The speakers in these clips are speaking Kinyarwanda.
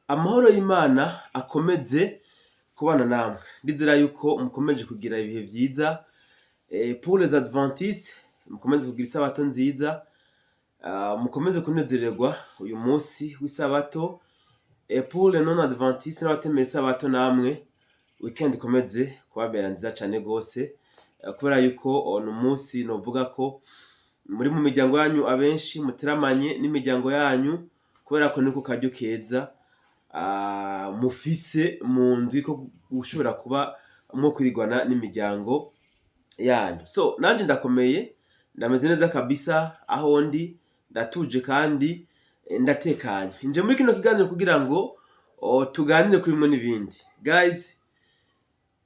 Amahoro y'Imana akomeze kubana namwe. Ndizera yuko mukomeje kugira ibihe vyiza. Pour les adventistes, mukomeze kugira isabato nziza. Mukomeze kunezererwa uyu munsi w'isabato. Pour les non adventistes n'abatemera isabato namwe, weekend ikomeze kubabera nziza cane gose. Kubera yuko ni umunsi novuga ko muri mu miryango yanyu abenshi muteramanye n'imiryango yanyu, kubera ko niko karyo keza mufise mu ndwi ko gushobora kuba mwokwirigwana n'imiryango yanyu. So nanje ndakomeye, ndameze neza kabisa aho ndi, ndatuje kandi ndatekanye. Nje muri kino kiganiro kugira ngo tuganire kuri bimwe n'ibindi. Guys,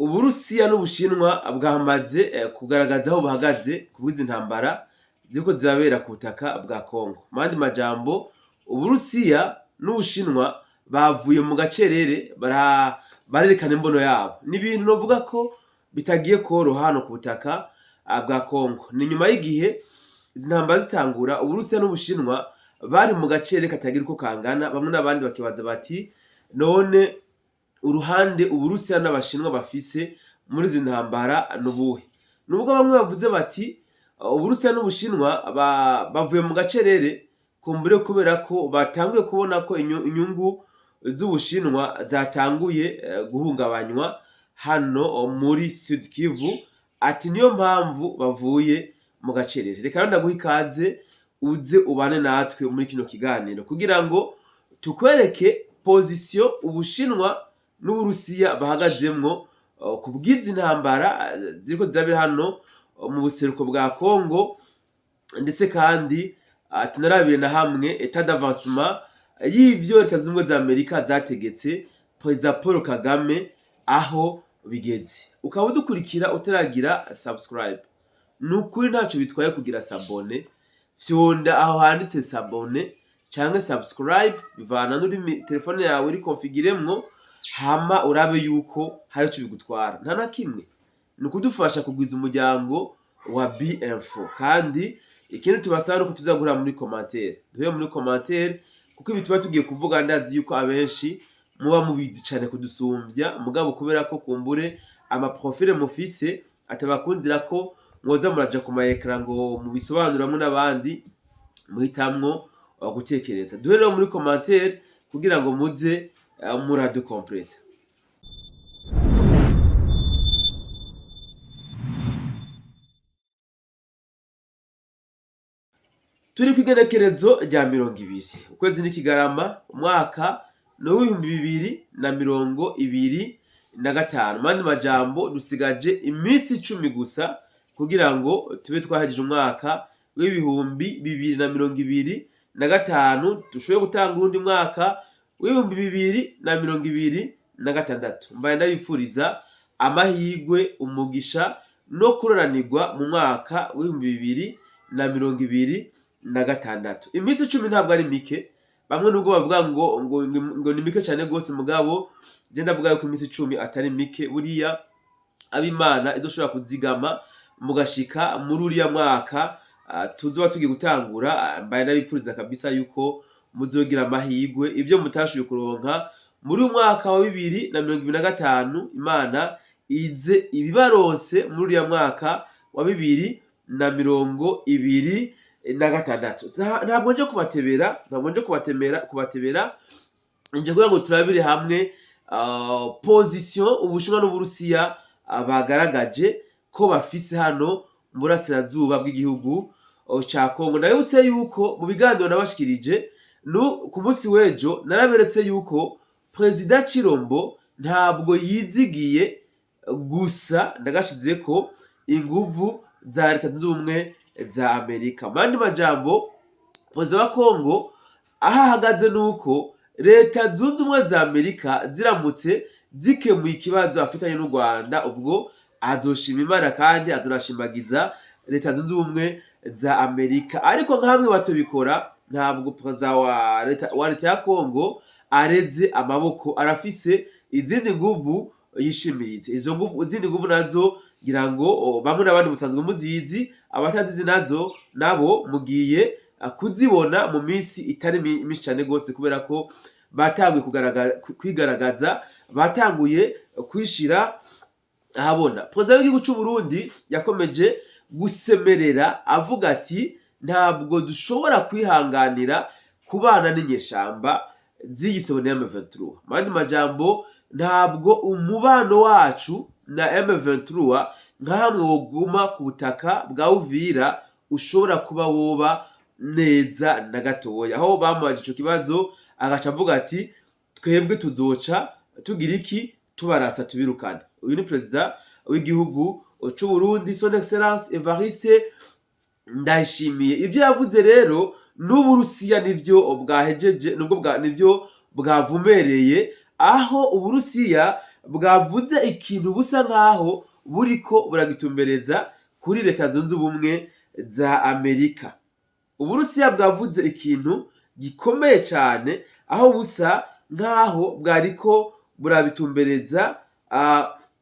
Uburusiya n'Ubushinwa bwamaze kugaragaza aho bahagaze kubwiza intambara ziriko zirabera ku butaka bwa Kongo. Mandi majambo, Uburusiya n'Ubushinwa bavuye mu gacerere barerekana imbono yabo. Ni ibintu novuga ko bitagiye koroha hano ku butaka bwa Kongo. Ni nyuma y'igihe izi ntambara zitangura, Uburusiya n'Ubushinwa bari mu gacerere katagira uko kangana. Bamwe n'abandi bakibaza bati none uruhande Uburusiya n'Abashinwa bafise muri izi ntambara nubuhe? Nubwo bamwe bavuze bati Uburusiya n'Ubushinwa bavuye mu gacerere kumbure kubera ko batanguye kubona ko inyungu z'Ubushinwa zatanguye guhungabanywa hano muri Sud Kivu, ati niyo mpamvu bavuye mu gacerere. Reka ndaguha ikaze uze ubane natwe muri kino kiganiro kugira ngo tukwereke position Ubushinwa n'Uburusiya bahagazemwo kubwiza intambara ziriko zirabera hano mu buseruko bwa Kongo, ndetse kandi tunarabire na hamwe etat d'avancement y'ivyo Leta Zunze Ubumwe za Amerika zategetse President Paul Kagame aho bigeze. Ukaba udukurikira utaragira subscribe, nukuri ntaco bitwaye kugira sabone. Fyonda aho handitse sabone canke subscribe, bivana n'uri telefone yawe iri configuremwo, hama urabe yuko hari ico bigutwara. Nta na kimwe, ni ukudufasha kugwiza umuryango wa B-Info. Kandi ikindi tubasaba nuko tuzagura muri commentaire, duhere muri commentaire kuko ibi tuba tugiye kuvuga ndazi yuko abenshi muba mubizi cane kudusumbya, mugabo kubera ko kumbure ama profile mufise atabakundira ko mwoza muraja ku ma ecran ngo mubisobanuramwe n'abandi, muhitamwo gutekereza. Duhere muri commentaire kugira ngo muze muradu complete. Turi kwigenekerezo rya 20, ukwezi ni Kigarama, umwaka no 2025. Mandi majambo, dusigaje iminsi 10 gusa kugira ngo tube twahejeje umwaka w'2025, dushoboye gutanga urundi mwaka w'2026. Mbaye ndabipfuriza amahigwe, umugisha no kuroranirwa mu mwaka w'2026. Iminsi 10 ntabwo ari mike. Bamwe nubwo bavuga ngo ni mike cyane gose, mugabo je ndavuga yuko iminsi 10 atari mike. Buriya abimana idoshobora kuzigama mugashika muri uriya mwaka tuzoba tugiye gutangura. Mbaye ndabipfuriza kabisa yuko muzogira amahigwe, ivyo mutashuye kuronka muri umwaka wa 2025, Imana ize ibibaronse muri uriya mwaka wa 2026. Ntabwo nje kubatebera, nje kugira ngo turabire hamwe position Ubushinwa n'Uburusiya bagaragaje ko bafise hano mu burasirazuba bw'igihugu ca Kongo. Ndabibutse yuko mu biganiro nabashikirije ku munsi w'ejo naraberetse yuko President Chilombo ntabwo yizigiye gusa, ndagashizeko inguvu za Leta Zunze Ubumwe za Amerika. Mandi majambo, President wa Kongo ahahagaze nuko Leta Zunze Ubumwe za Amerika ziramutse zikemuye ikibazo afitanye n'u Rwanda, ubwo azoshima Imana kandi azonashimagiza Leta Zunze Ubumwe za Amerika. Ariko nka hamwe batobikora, ntabwo President wa Leta ya Kongo areze amaboko, arafise izindi nguvu yishimirize. Izo nguvu, izindi nguvu nazo ngira ngo bamwe n'abandi musanzwe muzizi, abatazizi nazo nabo mugiye kuzibona mu minsi itari myinshi cyane gose, kubera ko batanguye kwigaragaza, batanguye kwishira ahabona. Perezida w'igihugu cy'u Burundi yakomeje gusemerera avuga ati ntabwo dushobora kwihanganira kubana n'inyeshamba z'igisebo na M23. Mandi majambo, ntabwo umubano wacu na M23 nka hamwe woguma ku butaka bwa Uvira ushobora kuba woba neza na gatoya. Aho bamubaje ico kibazo agaca avuga ati twebwe tuzoca tugira iki, tubarasa tubirukana. Uyu ni perezida w'igihugu cy'u Burundi, son excellence Evariste Ndayishimiye. Ivyo yavuze rero n'Uburusiya nivyo bwahejeje, nivyo bwavumereye, aho Uburusiya bwavuze ikintu busa nkaho buriko buragitumbereza kuri Leta Zunze Ubumwe za Amerika. Uburusiya bwavuze ikintu gikomeye cyane, aho busa nkaho bwariko burabitumbereza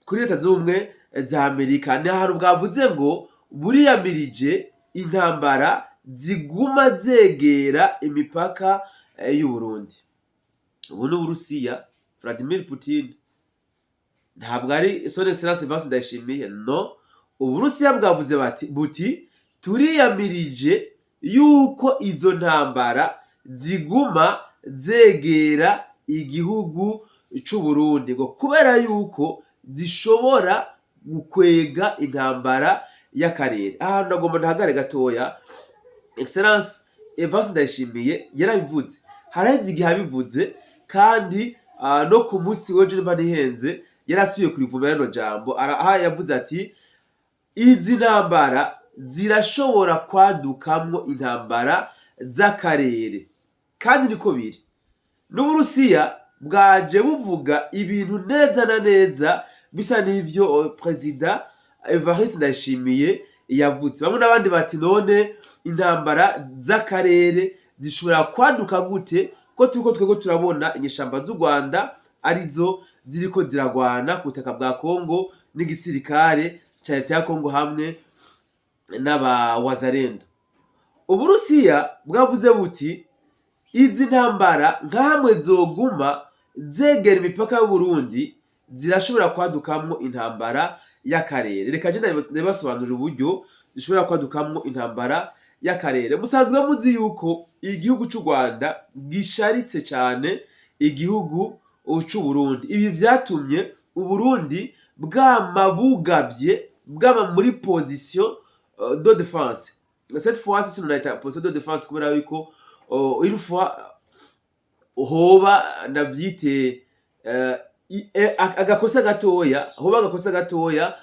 kuri Leta Zunze Ubumwe za Amerika. Ni ahantu bwavuze ngo buriyamirije intambara ziguma zegera imipaka y'u Burundi. Ubu n'Uburusiya, Vladimir Putin, ntabwo ari son excellence Evariste Ndayishimiye, no. Uburusiya bwavuze buti turiyamirije yuko izo ntambara ziguma zegera igihugu cy'u Burundi, ngo kubera yuko zishobora gukwega intambara y'akarere. Ahantu ndagomba ntagare gatoya, excellence Evariste Ndayishimiye yarabivuze, haraheze igihe abivuze, kandi no ku munsi w'ejo niba ntihenze yarasubiye kurivumera rino jambo. Aha yavuze ati izi ntambara zirashobora kwadukamwo intambara z'akarere, kandi niko biri. N'Uburusiya bwaje buvuga ibintu neza na neza bisa n'ivyo perezida Evariste Ndayishimiye yavuze. Bamwe n'abandi bati none intambara z'akarere zishobora kwaduka gute, ko twebwe turabona inyeshamba z'u Rwanda arizo ziriko ziragwana ku butaka bwa Kongo n'igisirikare ca Leta ya Kongo hamwe n'abawazarendo. Uburusiya bwavuze buti izi ntambara nka hamwe zoguma zegera imipaka y'u Burundi zirashobora kwadukamwo intambara y'akarere. Reka je ndabasobanurira uburyo zishobora kwadukamwo intambara y'akarere. Musanzwe muzi yuko igihugu cy'u Rwanda gisharitse cyane igihugu cy'u Burundi. Ibi vyatumye u Burundi bwamabugavye, bwama muri position de défense. Cette fois ci tunayita position de défense kubera yuko une fois hoba navyite agakosa gatoya, hoba agakosa gatoya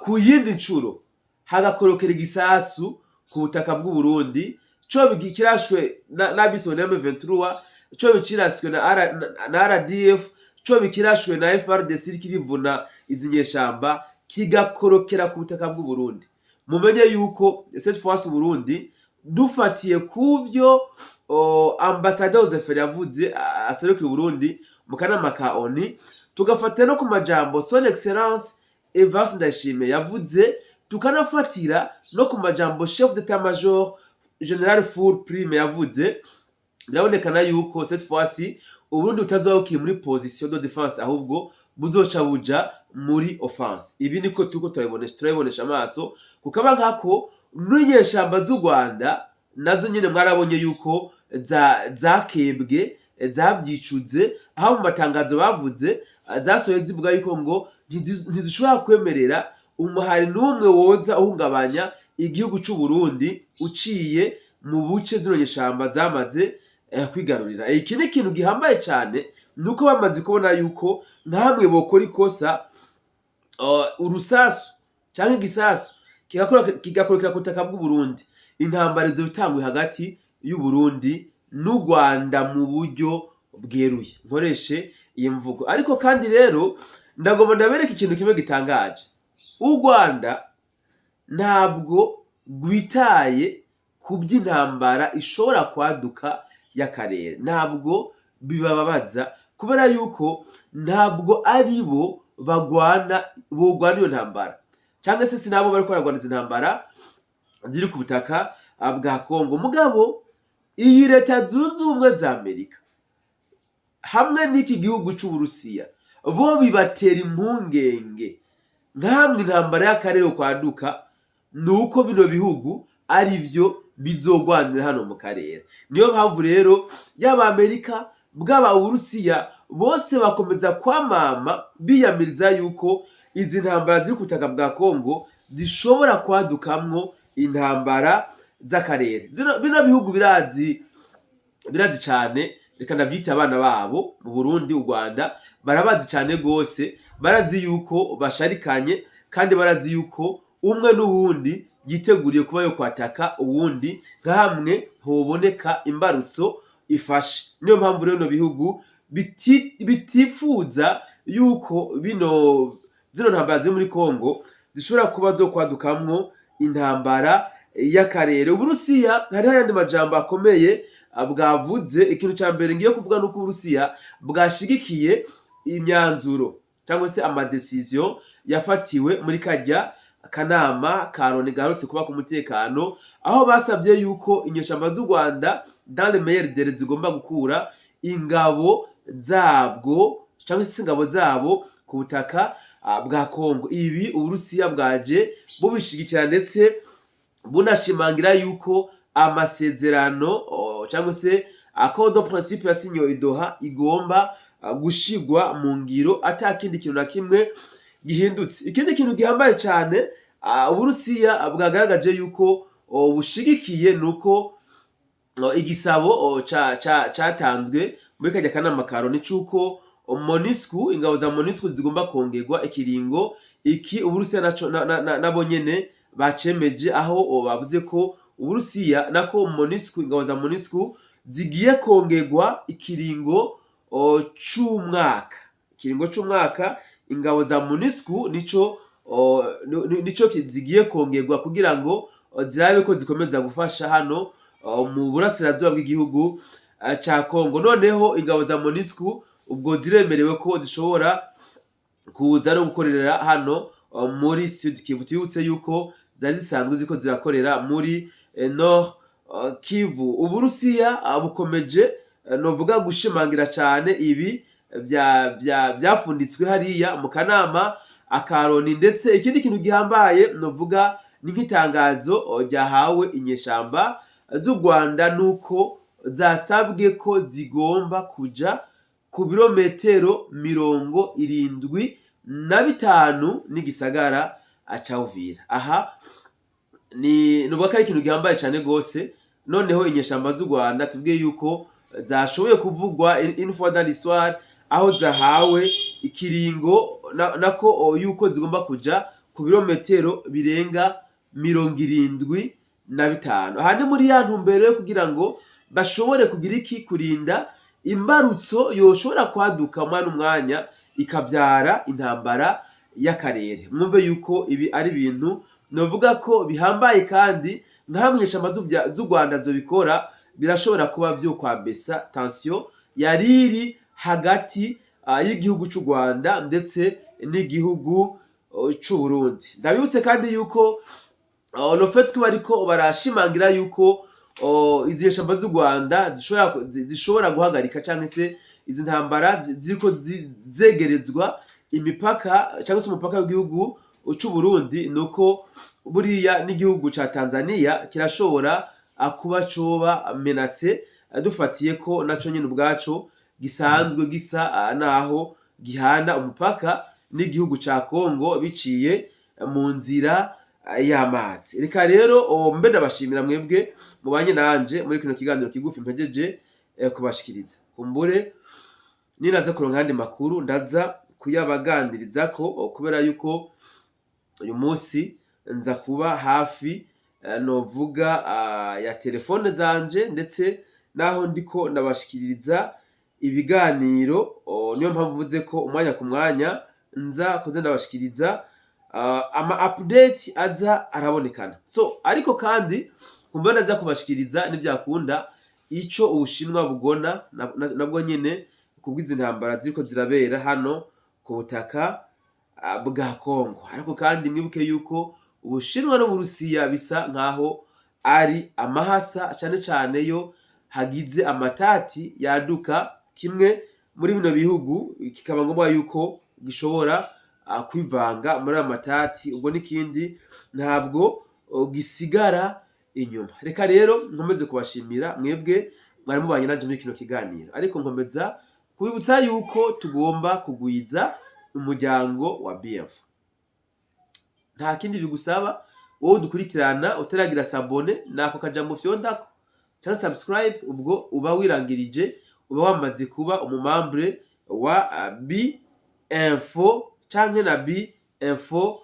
ku yindi ncuro hagakorokera igisasu ku butaka bw'u Burundi, co bikirashwe n'abisone ya M23, co bikirashwe na RDF, co bikirashwe na FARDC kirivuna izi nyeshamba, kigakorokera ku butaka bw'u Burundi. Mumenye yuko cette fois Burundi dufatiye kuvyo ambassadeur Zeferi yavuze aserukira Burundi mu kanama ka ONU, tugafata no ku majambo son excellence Evariste Ndayishimiye yavuze, tukanafatira no ku majambo chef d'état major general Full Prime yavuze, birabonekana yuko cette fois-ci Uburundi butazoba muri position de défense, ahubwo buzoca buja muri offense. Ibi niko tuko turayibonesha amaso, kukaba nkako n'inyeshamba z'u Rwanda nazo nyene mwarabonye yuko zakebwe, zabyicuze, aho mu matangazo bavuze zasohoye zivuga yuko ngo ntizishobora kwemerera umuhari n'umwe woza uhungabanya igihugu cy'u Burundi uciye mu buce zino nyeshamba zamaze kwigarurira. Iki ni ikintu gihambaye cyane, nuko bamaze kubona yuko ntamwe bokora ikosa urusasu cyangwa igisasu kigakorokera ku butaka bw'u Burundi, intambara zo bitangwe hagati y'u Burundi n'u Rwanda mu buryo bweruye. Nkoreshe iyi mvugo. Ariko kandi rero ndagomba ndabereka ikintu kimwe gitangaje. U Rwanda ntabwo gwitaye ku by'intambara ishobora kwaduka y'akarere, ntabwo bibababaza, kubera yuko ntabwo ari bo bagwana iyo ntambara, cyangwa se sinabo bari kwaragwaniza intambara ziri ku butaka bwa Kongo. Mugabo iyi Leta Zunze Ubumwe za Amerika hamwe n'iki gihugu c'Uburusiya bo bibatera impungenge nkamwe intambara y'akarere kwaduka nuko bino bihugu ari vyo bizogwanira hano mu karere. Niyo mpamvu rero yaba Amerika bwaba Uburusiya bose bakomeza kwamama biyamiriza yuko izi ntambara ziri kutaka bwa Kongo zishobora kwadukamwo intambara z'akarere. Bino bihugu birazi cane, reka ndavyita abana babo mu Burundi, u Rwanda barabazi cane gose, barazi yuko basharikanye kandi barazi yuko umwe n'uwundi yiteguriye kuba yo kwataka uwundi nka hamwe hoboneka imbarutso ifashe. Niyo mpamvu rero bihugu bitifuza yuko zino ntambara ziri muri Kongo zishobora kuba zo kwadukamwo intambara y'akarere. Uburusiya hari ayandi majambo akomeye bwavuze. Ikintu ca mbere ngiye kuvuga nuko Uburusiya bwashigikiye imyanzuro cyangwa se amadecision yafatiwe muri karya kanama ka Loni garutse kuba ku mutekano, aho basabye yuko inyeshamba z'u Rwanda dans les meilleurs délais zigomba gukura ingabo zabwo cyangwa se ingabo zabo ku butaka bwa Kongo. Ibi Uburusiya bwaje bubishigikira ndetse bunashimangira yuko amasezerano cyangwa se accord de principe yasinyiwe i Doha igomba gushigwa mu ngiro atakindi kintu na kimwe gihindutse. Ikindi kintu gihambaye cyane Uburusiya bwagaragaje yuko bushigikiye nuko igisabo catanzwe muri kajya kanama ka Loni cuko MONUSCO, ingabo za MONUSCO zigomba kongerwa ikiringo. Iki Uburusiya nabo nyene bacemeje, aho bavuze ko Uburusiya nako MONUSCO, ingabo za MONUSCO zigiye kongerwa ikiringo c'umwaka. Ikiringo c'umwaka ingabo za MONUSCO nico zigiye kongerwa kugira ngo zirabe ko zikomeza gufasha hano mu burasirazuba bw'igihugu ca Kongo. Noneho ingabo za MONUSCO ubwo ziremerewe ko zishobora kuza no gukorera hano muri Sud Kivu. Tubutse yuko zari zisanzwe ziko zirakorera muri Nord Kivu. Uburusiya bukomeje novuga gushimangira cyane ibi byafunditswe hariya mu kanama ka Loni. Ndetse ikindi kintu gihambaye novuga ni nk'itangazo ryahawe inyeshamba z'u Rwanda nuko zasabwe ko zigomba kuja ku birometero 75 n'igisagara ca Uvira. Aha ni nuvuga ko ari ikintu gihambaye cyane gose. Noneho inyeshamba z'u Rwanda tuvuge yuko zashoboye kuvugwa une fois dans l'histoire, aho zahawe ikiringo nako yuko zigomba kuja ku birometero birenga 75. Aha ni muri ya ntumbero yo kugira ngo bashobore kugira iki, kurinda imbarutso yoshobora kwaduka umwanya ikabyara intambara y'akarere. Mwumve yuko ibi ari ibintu novuga ko bihambaye, kandi nk'amweshamba z'u Rwanda zo bikora birashobora kuba byo kwambesa tension yariri hagati y'igihugu c'u Rwanda ndetse n'igihugu c'u Burundi. Ndabibutse kandi yuko le fait ko bariko barashimangira yuko izi nyeshamba z'u Rwanda zishobora guhagarika cyangwa se izi ntambara ziriko zegerezwa imipaka cyangwa se umupaka w'igihugu c'u Burundi, nuko buriya n'igihugu ca Tanzania kirashobora kuba coba menace, dufatiye ko naco nyine ubwaco gisanzwe gisa naho gihana umupaka n'igihugu ca Kongo biciye mu nzira y'amazi. Reka rero mbe ndabashimira mwebwe mubanye nanje muri kino kiganiro kigufi mpejeje kubashikiriza. Kumbure niraza kuronka andi makuru ndaza kuyabagandirizako, kubera yuko uyu munsi nza kuba hafi novuga ya telefone zanje ndetse naho ndiko ndabashikiriza ibiganiro. Niyo mpamvu mvuze ko umwanya ku mwanya nza kuza ndabashikiriza ama update aza arabonekana. So ariko kandi kumbona aza kubashikiriza n'ibyakunda ico Ubushinwa bugona nabwo nyene kubwiza intambara ziriko zirabera hano ku butaka bwa Kongo. Ariko kandi mwibuke yuko Ubushinwa n'Uburusiya bisa nkaho ari amahasa cyane yo hagize amatati yaduka, kimwe muri bino bihugu kikaba ngombwa yuko gishobora kwivanga muri amatati, ubwo n'ikindi ntabwo gisigara inyuma. Reka rero nkomeze kubashimira mwebwe mwari mubanye nanje muri kino kiganiro, ariko nkomeza kubibutsa yuko tugomba kugwiza umuryango wa BF. Nta kindi bigusaba, wowe dukurikirana utaragira sabone nako kajambo fyondako cyangwa subscribe, ubwo uba wirangirije, uba wamaze kuba umumambre wa B-Info canke na B-Info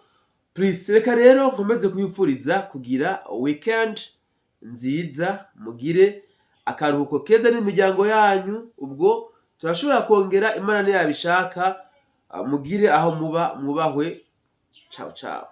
Plus. Reka rero nkomeze kubipfuriza kugira weekend nziza, mugire akaruhuko keza n'imiryango yanyu, ubwo turashobora kongera Imana yabishaka. Mugire aho muba mwubahwe. Ciao ciao.